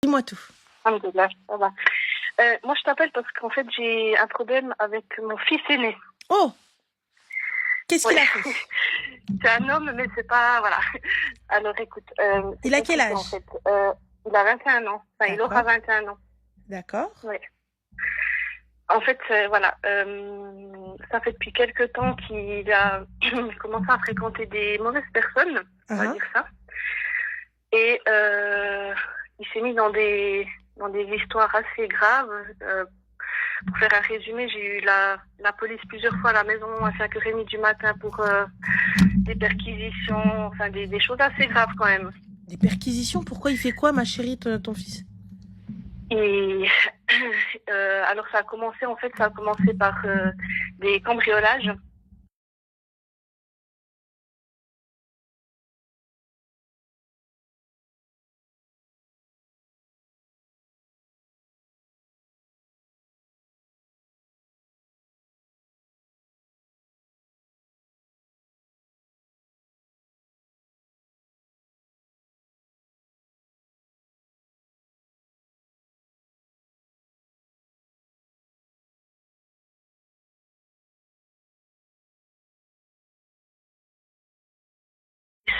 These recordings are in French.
Dis-moi tout. Alhamdoulilah, ça va. Moi, je t'appelle parce qu'en fait, j'ai un problème avec mon fils aîné. Oh, qu'est-ce qu'il Ouais. a fait? C'est un homme, mais c'est pas... Voilà. Alors, écoute, c'est Il a quel compliqué, en âge? fait. Il a 21 ans. Enfin, il aura D'accord. 21 ans. D'accord. Ouais. En fait, voilà. Ça fait depuis quelques temps qu'il a commencé à fréquenter des mauvaises personnes, on va dire ça. Et il s'est mis dans des histoires assez graves. Pour faire un résumé, j'ai eu la police plusieurs fois à la maison à 5h30 du matin pour des perquisitions, enfin des choses assez graves quand même. Des perquisitions? Pourquoi il fait quoi, ma chérie, ton fils? Et alors ça a commencé par des cambriolages.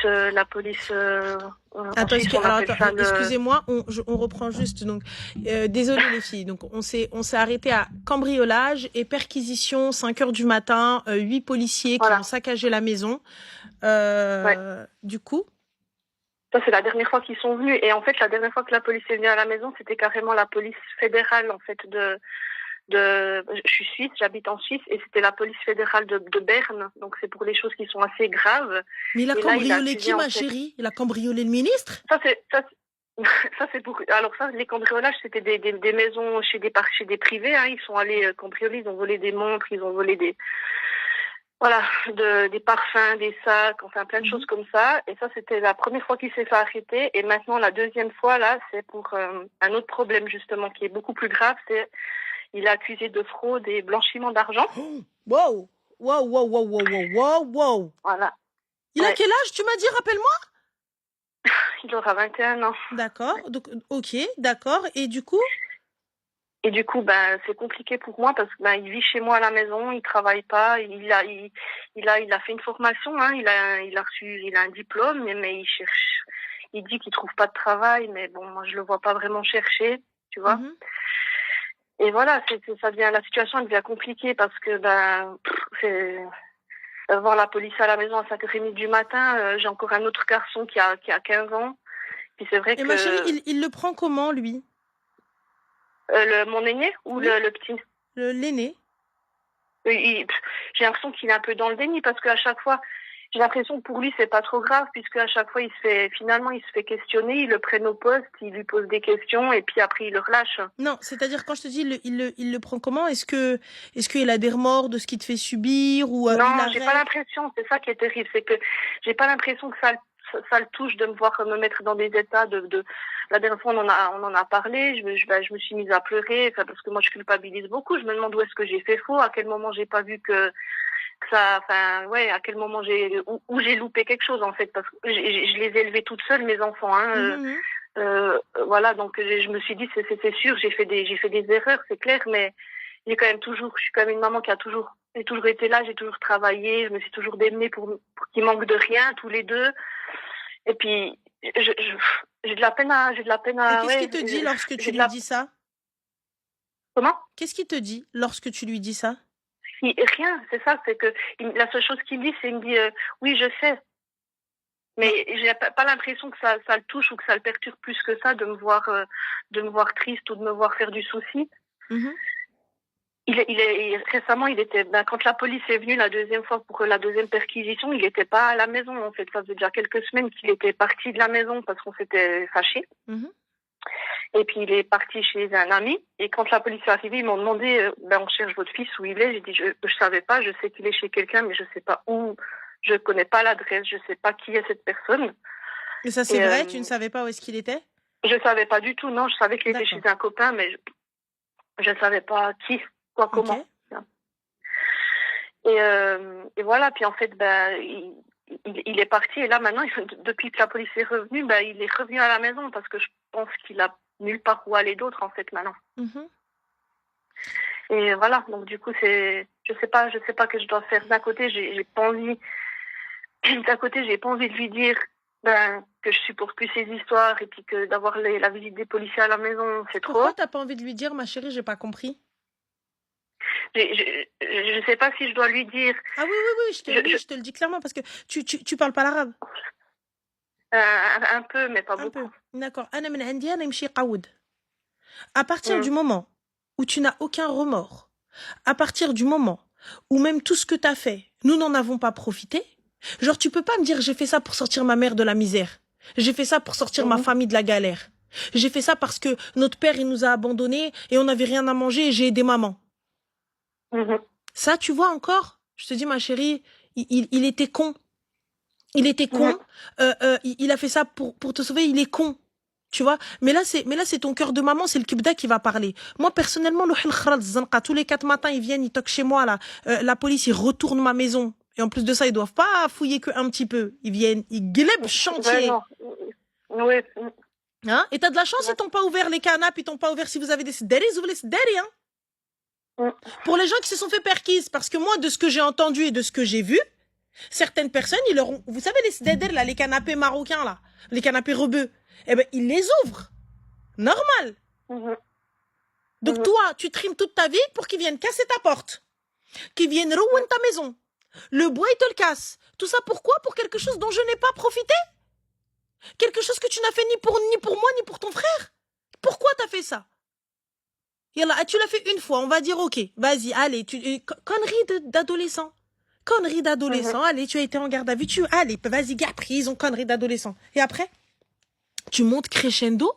La police, Attends, ensuite on appelle ça le... excusez-moi, on reprend juste. Donc, désolé les filles. Donc, on s'est arrêté à cambriolage et perquisition, 5h du matin, 8 policiers qui ont saccagé la maison. Du coup, ça, c'est la dernière fois qu'ils sont venus. Et en fait, la dernière fois que la police est venue à la maison, c'était carrément la police fédérale, en fait, je suis suisse, j'habite en Suisse, et c'était la police fédérale de Berne. Donc, c'est pour les choses qui sont assez graves. Mais il a cambriolé qui, ma chérie? Il a cambriolé le ministre? Ça, c'est pour... Alors ça, les cambriolages, c'était des maisons chez des privés, hein. Ils sont allés cambrioler, ils ont volé des montres, ils ont volé des parfums, des sacs, enfin plein de choses comme ça. Et ça, c'était la première fois qu'il s'est fait arrêter. Et maintenant, la deuxième fois, là, c'est pour un autre problème, justement, qui est beaucoup plus grave. C'est il est accusé de fraude et blanchiment d'argent. Wow! Wow, wow, wow, wow, wow, wow, wow! Voilà. Il a quel âge, tu m'as dit, rappelle-moi? Il aura 21 ans. D'accord. Donc, ok, d'accord. Et du coup? Et du coup, c'est compliqué pour moi parce que il vit chez moi à la maison, il travaille pas, il a fait une formation, hein, il a un diplôme, mais il dit qu'il trouve pas de travail, mais bon, moi je le vois pas vraiment chercher, tu vois. Et voilà, la situation devient compliquée parce que voir la police à la maison à 5h30 du matin, j'ai encore un autre garçon qui a 15 ans. Puis c'est vrai que... ma chérie, il le prend comment, lui? Mon aîné ou le petit? L'aîné. J'ai l'impression qu'il est un peu dans le déni parce qu'à chaque fois, j'ai l'impression que pour lui, c'est pas trop grave puisque à chaque fois, il se fait questionner, il le prenne au poste, il lui pose des questions et puis après, il le relâche. Non, c'est-à-dire quand je te dis il le prend comment? Est-ce qu'il a des remords de ce qu'il te fait subir ou non, j'ai pas l'impression. C'est ça qui est terrible, c'est que j'ai pas l'impression que ça le touche de me voir me mettre dans des états de... La dernière fois, on en a parlé, je me suis mise à pleurer, parce que moi, je culpabilise beaucoup. Je me demande où est-ce que j'ai fait faux, à quel moment j'ai pas vu que ça, à quel moment où j'ai loupé quelque chose, en fait, parce que je les ai élevés toutes seules, mes enfants, hein. Voilà, donc je me suis dit, c'est sûr, j'ai fait des erreurs, c'est clair, mais je suis quand même une maman qui j'ai toujours été là, j'ai toujours travaillé, je me suis toujours démenée pour qu'ils manquent de rien, tous les deux. Et puis, j'ai de la peine à... Et qu'est-ce qu'il te dit lorsque tu lui dis ça? Comment? Qu'est-ce qu'il te dit lorsque tu lui dis ça? Rien, c'est ça, c'est que la seule chose qu'il me dit, c'est il me dit oui, je sais. Mais j'ai pas l'impression que ça le touche ou que ça le perturbe plus que ça de me voir triste ou de me voir faire du souci. Récemment, quand la police est venue la deuxième fois pour la deuxième perquisition, il n'était pas à la maison. En fait, ça faisait déjà quelques semaines qu'il était parti de la maison parce qu'on s'était fâchés. Et puis il est parti chez un ami. Et quand la police est arrivée, ils m'ont demandé, on cherche votre fils, où il est. J'ai dit, je savais pas, je sais qu'il est chez quelqu'un, mais je sais pas où. Je connais pas l'adresse, je sais pas qui est cette personne. Et ça, c'est vrai? Tu ne savais pas où est-ce qu'il était? Je savais pas du tout, non. Je savais qu'il était chez un copain, mais je savais pas qui, quoi, comment. Et voilà. Puis en fait, il est parti. Et là, maintenant, depuis que la police est revenue, il est revenu à la maison parce que je pense qu'il a nulle part où aller d'autre, en fait, maintenant. Mhm. Et voilà, donc du coup, je sais pas que je dois faire. D'un côté, j'ai pas envie, d'un côté, j'ai pas envie de lui dire, que je supporte plus ces histoires et puis que d'avoir la visite des policiers à la maison, c'est trop. Pourquoi t'as pas envie de lui dire, ma chérie, j'ai pas compris? Je sais pas si je dois lui dire. Ah oui, je te le dis clairement parce que tu parles pas l'arabe. Un peu, mais pas Un beaucoup. peu. D'accord. À partir du moment où tu n'as aucun remords, à partir du moment où même tout ce que t'as fait, nous n'en avons pas profité, genre tu peux pas me dire j'ai fait ça pour sortir ma mère de la misère. J'ai fait ça pour sortir ma famille de la galère. J'ai fait ça parce que notre père il nous a abandonnés et on n'avait rien à manger et j'ai aidé maman. Ça, tu vois encore, je te dis ma chérie, il était con. Il était con. Il a fait ça pour te sauver. Il est con. Tu vois. Mais là, c'est ton cœur de maman. C'est le kibda qui va parler. Moi, personnellement, tous les 4 matins, ils viennent, ils toquent chez moi, là. La police, ils retournent ma maison. Et en plus de ça, ils doivent pas fouiller qu'un petit peu. Ils viennent, ils glèbent chantier. Oui. Hein? Et t'as de la chance, ils t'ont pas ouvert les canapes, ils t'ont pas ouvert si vous avez des sideri, ils ouvrent les sideri, hein. Pour les gens qui se sont fait perquise, parce que moi, de ce que j'ai entendu et de ce que j'ai vu, certaines personnes, ils leur ont, vous savez, les sideri, là, les canapés marocains, là, les canapés rebeux, eh ben, ils les ouvrent. Normal. Donc toi, tu trimes toute ta vie pour qu'ils viennent casser ta porte. Qu'ils viennent ruiner ta maison. Le bois, il te le casse. Tout ça pourquoi? Pour quelque chose dont je n'ai pas profité? Quelque chose que tu n'as fait ni pour moi, ni pour ton frère? Pourquoi t'as fait ça? Yallah, tu l'as fait une fois, on va dire ok, vas-y, allez, connerie d'adolescent. Connerie d'adolescent, allez, tu as été en garde à vue, allez, vas-y, gars, prison, connerie d'adolescent. Et après, tu montes crescendo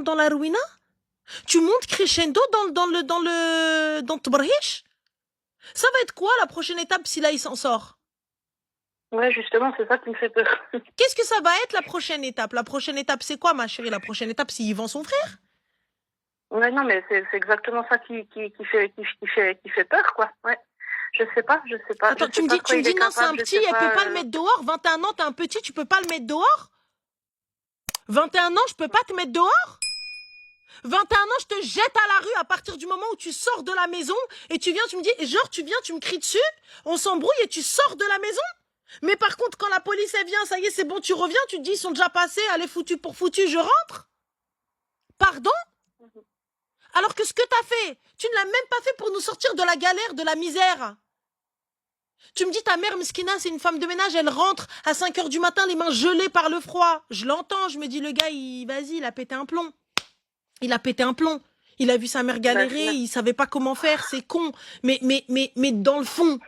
dans la ruina, tu montes crescendo dans Tbrhish. Ça va être quoi la prochaine étape si là il s'en sort? Ouais, justement, c'est ça qui me fait peur. Qu'est-ce que ça va être la prochaine étape? La prochaine étape, c'est quoi, ma chérie? La prochaine étape, c'est il vend son frère? Ouais, non, mais c'est exactement ça qui fait peur, quoi. Ouais. Je sais pas. Attends, tu me dis non, c'est un petit, elle peut pas le mettre dehors. 21 ans, t'es un petit, tu peux pas le mettre dehors? 21 ans, je peux pas te mettre dehors? 21 ans, je te jette à la rue à partir du moment où tu sors de la maison et tu viens, tu me dis, genre, tu viens, tu me cries dessus, on s'embrouille et tu sors de la maison? Mais par contre, quand la police, elle vient, ça y est, c'est bon, tu reviens, tu te dis, ils sont déjà passés, allez, foutu pour foutu, je rentre? Pardon? Alors que ce que t'as fait, tu ne l'as même pas fait pour nous sortir de la galère, de la misère. Tu me dis, ta mère, Meskina, c'est une femme de ménage, elle rentre à 5 heures du matin, les mains gelées par le froid. Je l'entends, je me dis, le gars, vas-y, il a pété un plomb. Il a pété un plomb. Il a vu sa mère galérer, il savait pas comment faire, c'est con. Mais dans le fond,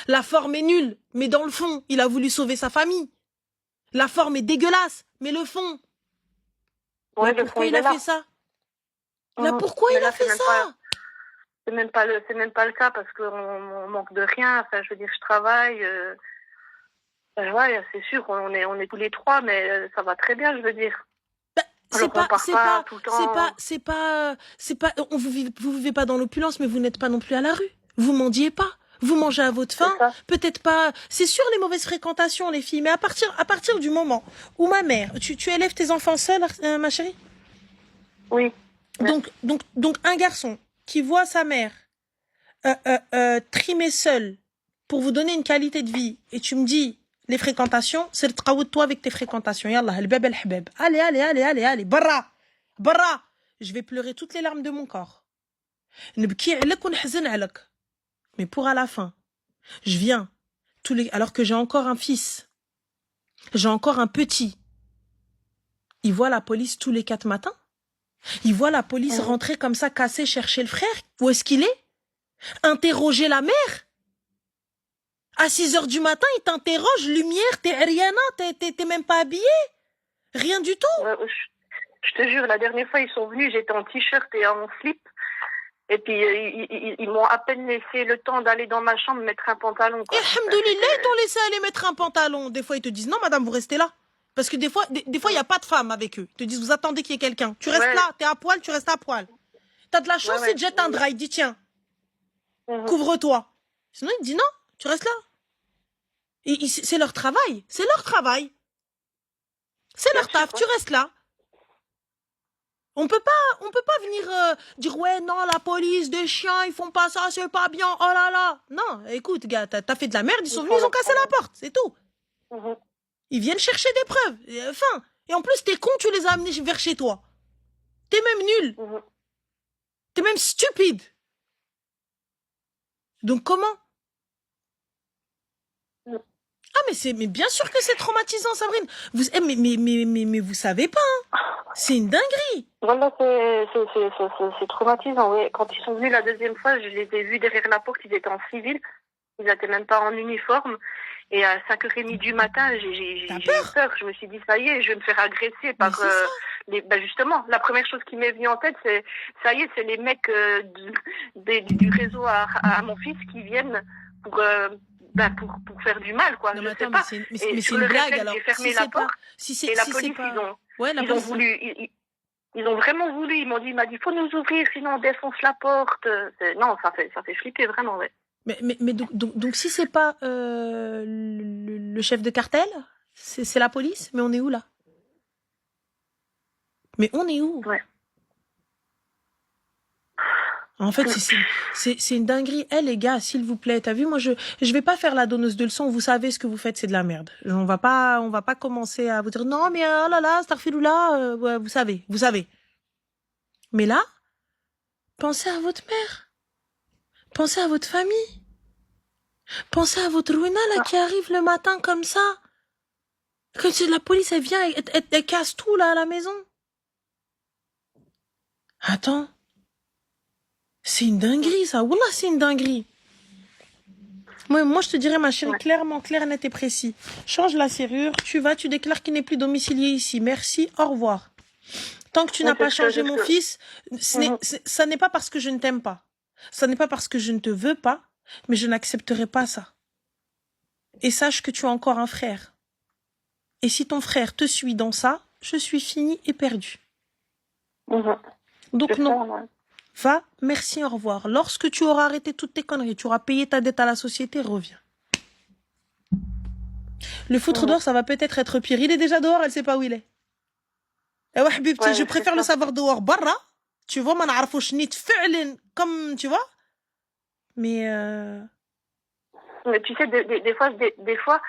la forme est nulle. Mais dans le fond, il a voulu sauver sa famille. La forme est dégueulasse, mais le fond. Ouais, pourquoi il a fait ça? Là, pourquoi il a fait ça? C'est même pas le cas parce qu'on manque de rien. Enfin, je veux dire, je travaille. Ouais, c'est sûr, on est tous les trois, mais ça va très bien, je veux dire. Vous vivez pas dans l'opulence, mais vous n'êtes pas non plus à la rue. Vous mendiez pas. Vous mangez à votre faim. Peut-être pas. C'est sûr les mauvaises fréquentations, les filles. Mais à partir du moment où ma mère, tu élèves tes enfants seuls, ma chérie? Oui. Donc un garçon qui voit sa mère trimer seule pour vous donner une qualité de vie, et tu me dis les fréquentations, c'est le travail de toi avec tes fréquentations. Yallah, le bébé, le habib. Allez, barra. Je vais pleurer toutes les larmes de mon corps. Mais pour à la fin, je viens, alors que j'ai encore un fils, j'ai encore un petit. Il voit la police tous les 4 matins. Il voit la police rentrer comme ça, casser, chercher le frère. Où est-ce qu'il est? Interroger la mère. À 6 heures du matin, il t'interroge, lumière, t'es Ariana, t'es même pas habillée. Rien du tout. Je te jure, la dernière fois, ils sont venus, j'étais en t-shirt et en slip. Et puis, ils m'ont à peine laissé le temps d'aller dans ma chambre mettre un pantalon. Et alhamdoulilah, ils t'ont laissé aller mettre un pantalon. Des fois, ils te disent, non, madame, vous restez là. Parce que des fois, il n'y a pas de femme avec eux. Ils te disent, vous attendez qu'il y ait quelqu'un. Tu restes là, t'es à poil, tu restes à poil. T'as de la chance, il te jette un drap, il dit, tiens, couvre-toi. Sinon, il te dit, non, tu restes là. C'est leur travail. C'est leur travail. C'est leur taf, tu restes là. On peut pas venir dire ouais non la police des chiens ils font pas ça c'est pas bien oh là là non écoute gars t'as fait de la merde ils sont venus ils ont cassé la porte c'est tout. Ils viennent chercher des preuves enfin et en plus t'es con tu les as amenés vers chez toi t'es même nul t'es même stupide donc comment mais bien sûr que c'est traumatisant Sabrine vous mais vous savez pas hein. C'est une dinguerie. Voilà, c'est traumatisant, oui. Quand ils sont venus la deuxième fois, je les ai vus derrière la porte, ils étaient en civil. Ils n'étaient même pas en uniforme. Et à 5h30 du matin, j'ai eu peur. Je me suis dit, ça y est, je vais me faire agresser par justement, la première chose qui m'est venue en tête, c'est, ça y est, c'est les mecs du réseau à mon fils qui viennent pour faire du mal, quoi. Non, je attends, sais pas. Mais c'est une blague, alors. J'ai fermé la porte. Et la police, ils ont voulu, ils ont vraiment voulu, il m'a dit, faut nous ouvrir, sinon on défonce la porte. Non, ça fait flipper, vraiment, ouais. Mais donc si c'est pas le chef de cartel, c'est la police, mais on est où, là? Mais on est où? Ouais. En fait, c'est une dinguerie. Eh, les gars, s'il vous plaît, t'as vu, moi, je vais pas faire la donneuse de leçons. Vous savez, ce que vous faites, c'est de la merde. On va pas commencer à vous dire, non, mais oh là là, Starfiloula, ouais, vous savez. Mais là, pensez à votre mère. Pensez à votre famille. Pensez à votre Rwena, là, qui arrive le matin comme ça. Que la police, elle vient, elle casse tout, là, à la maison. Attends. C'est une dinguerie, ça. Wallah, c'est une dinguerie. Moi, je te dirais, ma chérie, clairement, clair, net et précis. Change la serrure, tu vas, tu déclares qu'il n'est plus domicilié ici. Merci, au revoir. Tant que tu n'as pas changé mon fils, ça n'est pas parce que je ne t'aime pas. Ça n'est pas parce que je ne te veux pas, mais je n'accepterai pas ça. Et sache que tu as encore un frère. Et si ton frère te suit dans ça, je suis finie et perdue. Donc non. Va, merci, au revoir. Lorsque tu auras arrêté toutes tes conneries, tu auras payé ta dette à la société, reviens. Le foutre dehors, ça va peut-être être pire. Il est déjà dehors, elle sait pas où il est. Eh ouais, Habibti, je préfère le savoir dehors, barra. Tu vois, man, comme, tu vois. Mais tu sais, des fois,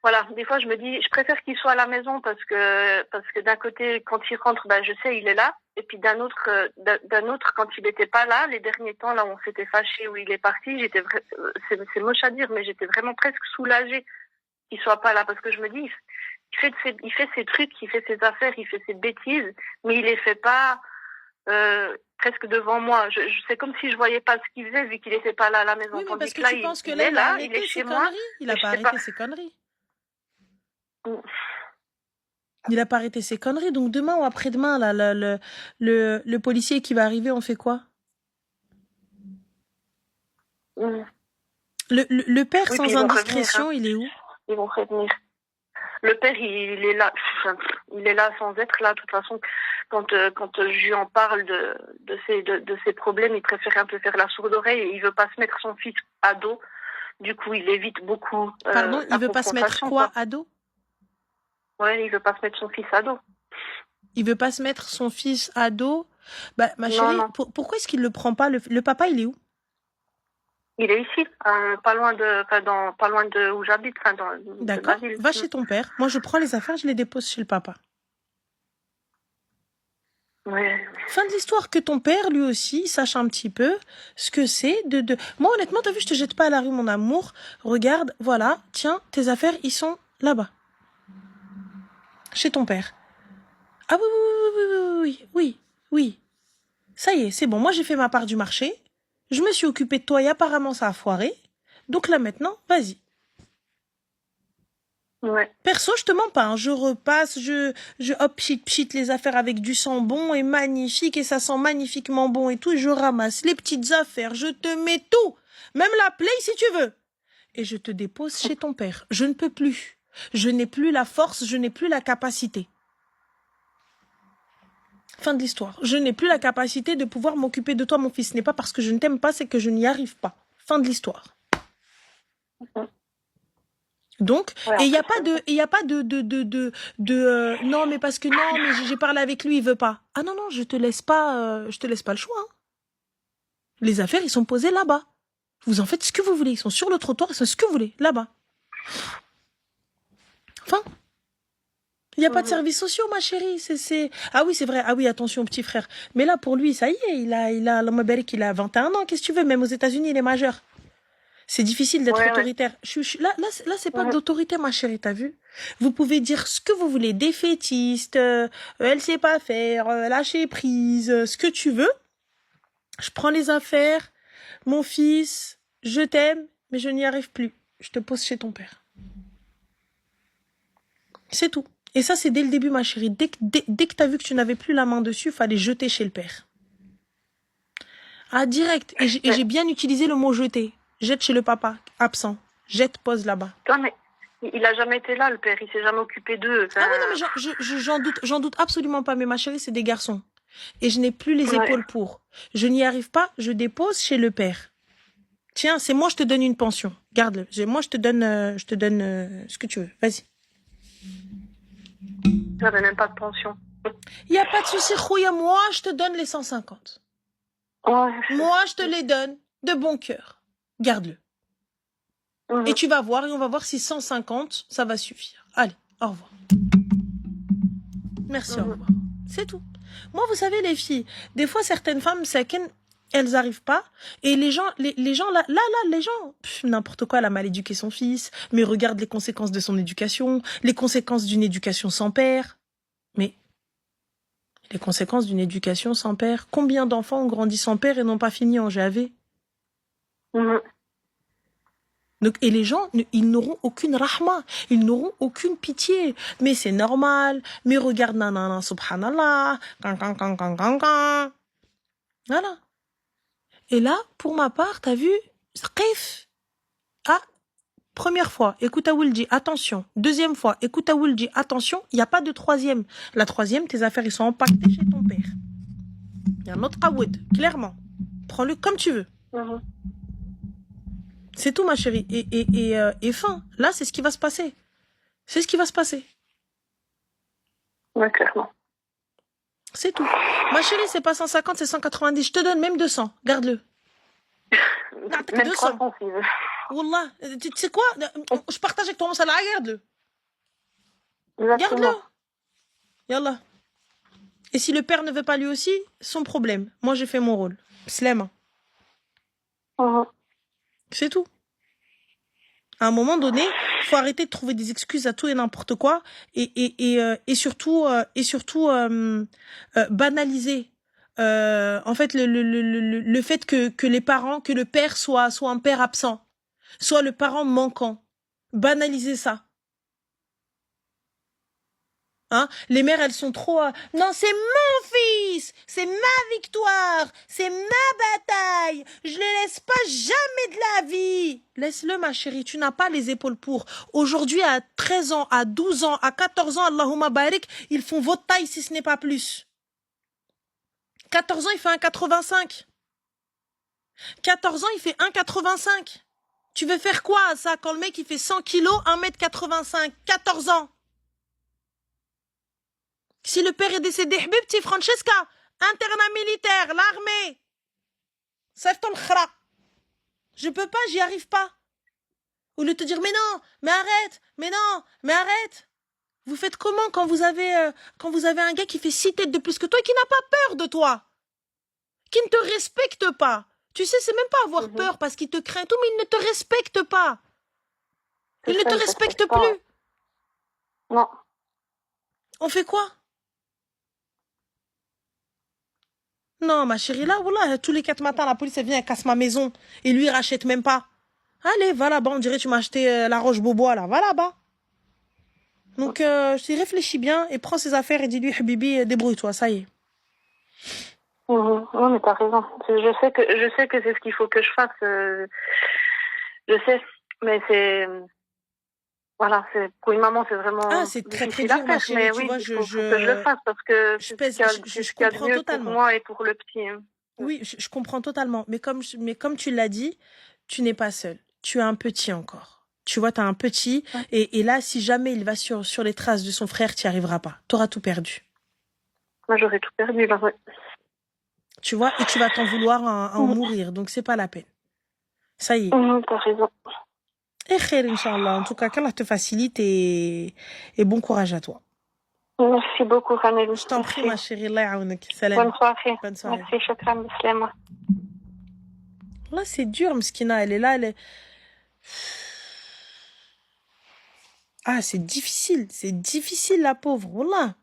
voilà, des fois, je me dis, je préfère qu'il soit à la maison parce que d'un côté, quand il rentre, je sais, il est là. Et puis d'un autre, quand il n'était pas là, les derniers temps, là, où on s'était fâché, où il est parti, c'est moche à dire, mais j'étais vraiment presque soulagée qu'il soit pas là parce que je me dis, il fait ses trucs, il fait ses affaires, il fait ses bêtises, mais il les fait pas presque devant moi. C'est comme si je voyais pas ce qu'il faisait vu qu'il était pas là à la maison. Oui, mais parce que là, tu penses que là, il a arrêté ses conneries. Il a pas arrêté ses conneries. Il a pas arrêté ses conneries. Donc demain ou après-demain, là, le policier qui va arriver, on fait quoi? Le père, sans indiscrétion, il est où? Ils vont prévenir. Le père, il est là. Il est là sans être là. De toute façon, quand je lui en parle de ses problèmes, il préfère un peu faire la sourde oreille et il veut pas se mettre son fils à dos. Du coup, il évite beaucoup. Pardon, il veut pas se mettre quoi à dos? Ouais, il veut pas se mettre son fils à dos. Il veut pas se mettre son fils à dos? Ma chérie, pourquoi est-ce qu'il le prend pas? Le papa, il est où? Il est ici, pas loin de où j'habite. D'accord. Va chez ton père. Moi, je prends les affaires, je les dépose chez le papa. Ouais. Fin de l'histoire, que ton père, lui aussi, sache un petit peu ce que c'est de... Moi, honnêtement, t'as vu, je te jette pas à la rue, mon amour. Regarde, voilà, tiens, tes affaires, ils sont là-bas. Chez ton père. Ah oui. Ça y est, c'est bon. Moi, j'ai fait ma part du marché. Je me suis occupée de toi et apparemment, ça a foiré. Donc là, maintenant, vas-y. Ouais. Perso, je te mens pas. Je repasse, je hop, pchit les affaires avec du sang bon et magnifique. Et ça sent magnifiquement bon et tout. Et je ramasse les petites affaires. Je te mets tout. Même la play si tu veux. Et je te dépose chez ton père. Je ne peux plus. Je n'ai plus la force, je n'ai plus la capacité. Fin de l'histoire. Je n'ai plus la capacité de pouvoir m'occuper de toi, mon fils. Ce n'est pas parce que je ne t'aime pas, c'est que je n'y arrive pas. Fin de l'histoire. Donc, Ouais, et en il n'y a plus, pas de, il y a pas non, mais parce que non, mais j'ai parlé avec lui, il veut pas. Ah non, non, je te laisse pas le choix, hein. Les affaires, ils sont posées là-bas. Vous en faites ce que vous voulez. Ils sont sur le trottoir, ils sont ce que vous voulez, là-bas. Enfin, il n'y a pas de services sociaux, ma chérie. Ah oui, c'est vrai. Ah oui, attention, petit frère. Mais là, pour lui, ça y est, l'homme Barik, il a 21 ans. Qu'est-ce que tu veux? Même aux États-Unis, il est majeur. C'est difficile d'être ouais, autoritaire. Là, c'est pas de l'autorité, ma chérie, t'as vu? Vous pouvez dire ce que vous voulez, défaitiste, elle sait pas faire, lâcher prise, ce que tu veux. Je prends les affaires, mon fils, je t'aime, mais je n'y arrive plus. Je te pose chez ton père. C'est tout. Et ça, c'est dès le début, ma chérie. Dès que t'as vu que tu n'avais plus la main dessus, fallait jeter chez le père. Ah, direct. Et j'ai bien utilisé le mot jeter. Jette chez le papa, absent. Jette, pose là-bas. Non, mais il a jamais été là, le père. Il s'est jamais occupé d'eux. Enfin... Ah oui, non, mais j'en doute absolument pas. Mais ma chérie, c'est des garçons. Et je n'ai plus les épaules pour. Je n'y arrive pas, je dépose chez le père. Tiens, c'est moi, je te donne une pension. Garde-le. Moi, je te donne ce que tu veux. Vas-y. J'avais même pas de pension. Il n'y a pas de souci, Khouya. Moi, je te donne les 150. Ouais. Moi, je te les donne de bon cœur. Garde-le. Et tu vas voir, et on va voir si 150, ça va suffire. Allez, au revoir. Merci, au revoir. C'est tout. Moi, vous savez, les filles, des fois, certaines femmes, elles n'arrivent pas. Et les gens, là, les gens, n'importe quoi, elle a mal éduqué son fils, mais regarde les conséquences de son éducation, les conséquences d'une éducation sans père. Mais les conséquences d'une éducation sans père, combien d'enfants ont grandi sans père et n'ont pas fini en GAV? Donc, et les gens, ils n'auront aucune rahma, ils n'auront aucune pitié. Mais c'est normal, mais regarde, nanana, subhanallah, Voilà. Et là, pour ma part, t'as vu, première fois, écoute à Wuldi, attention. Deuxième fois, écoute à Wuldi, attention. Il n'y a pas de troisième. La troisième, tes affaires, ils sont empaquetées chez ton père. Il y a un autre Aoud, clairement. Prends-le comme tu veux. C'est tout, ma chérie. Et fin. Là, c'est ce qui va se passer. C'est ce qui va se passer. Ouais, clairement. C'est tout. Ma chérie, c'est pas 150, c'est 190. Je te donne même 200. Garde-le. Même 200. 300, si tu veux. Wallah. Tu sais quoi? Je partage avec toi mon salaire. Garde-le. Garde-le. Yallah. Et si le père ne veut pas lui aussi, son problème. Moi, j'ai fait mon rôle. Slema. C'est tout. À un moment donné, il faut arrêter de trouver des excuses à tout et n'importe quoi et surtout banaliser en fait le fait que les parents, que le père soit un père absent, soit le parent manquant. Banaliser ça. Hein? Les mères, elles sont trop... Non, c'est mon fils, c'est ma victoire, c'est ma bataille, je le laisse pas jamais de la vie. Laisse-le, ma chérie, tu n'as pas les épaules pour. Aujourd'hui, à 13 ans, à 12 ans, à 14 ans, Allahumma barik, ils font votre taille si ce n'est pas plus. 14 ans, il fait 1,85. 14 ans, il fait 1,85. Tu veux faire quoi à ça quand le mec, il fait 100 kilos, 1,85 m, 14 ans? Si le père est décédé, Habibti Francesca, internat militaire, l'armée. Saif ton khra. Je peux pas, j'y arrive pas. Au lieu de te dire, mais non, mais arrête, mais non, mais arrête. Vous faites comment quand vous avez un gars qui fait 6 têtes de plus que toi et qui n'a pas peur de toi? Qui ne te respecte pas? Tu sais, c'est même pas avoir peur parce qu'il te craint tout, mais il ne te respecte pas. Il ne te respecte plus. Non. On fait quoi? Non, ma chérie, là, voilà, tous les 4 matins, la police, elle vient, elle casse ma maison. Et lui, il rachète même pas. Allez, va là-bas, on dirait que tu m'as acheté la Roche-Beaubois, là. Va là-bas. Donc, je dis, réfléchis bien et prends ses affaires et dis-lui, Habibi, débrouille-toi, ça y est. Non, mais t'as raison. Je sais que c'est ce qu'il faut que je fasse. Je sais, mais c'est... Voilà, pour une maman, c'est vraiment... Ah, c'est très, très dur, ma chérie, tu vois, il faut que je le fasse parce que je comprends mieux totalement. Pour moi et pour le petit. Hein. Oui, je comprends totalement. Mais comme tu l'as dit, tu n'es pas seule. Tu as un petit encore. Tu vois, t'as un petit. Ouais. Et là, si jamais il va sur les traces de son frère, tu n'y arriveras pas. T'auras tout perdu. Moi, j'aurais tout perdu, là, ouais. Tu vois, et tu vas t'en vouloir à en mourir. Donc, c'est pas la peine. Ça y est. T'as raison. Et khair, Inch'Allah. En tout cas, qu'Allah te facilite et bon courage à toi. Merci beaucoup, Ranel. Je t'en prie, ma chérie. Allah yaounek. Salam. Bonne soirée. Bonne soirée. Merci, shukran, bislama. Là, c'est dur, Mskina. Elle est là, elle est... Ah, c'est difficile. C'est difficile, la pauvre. Wallah.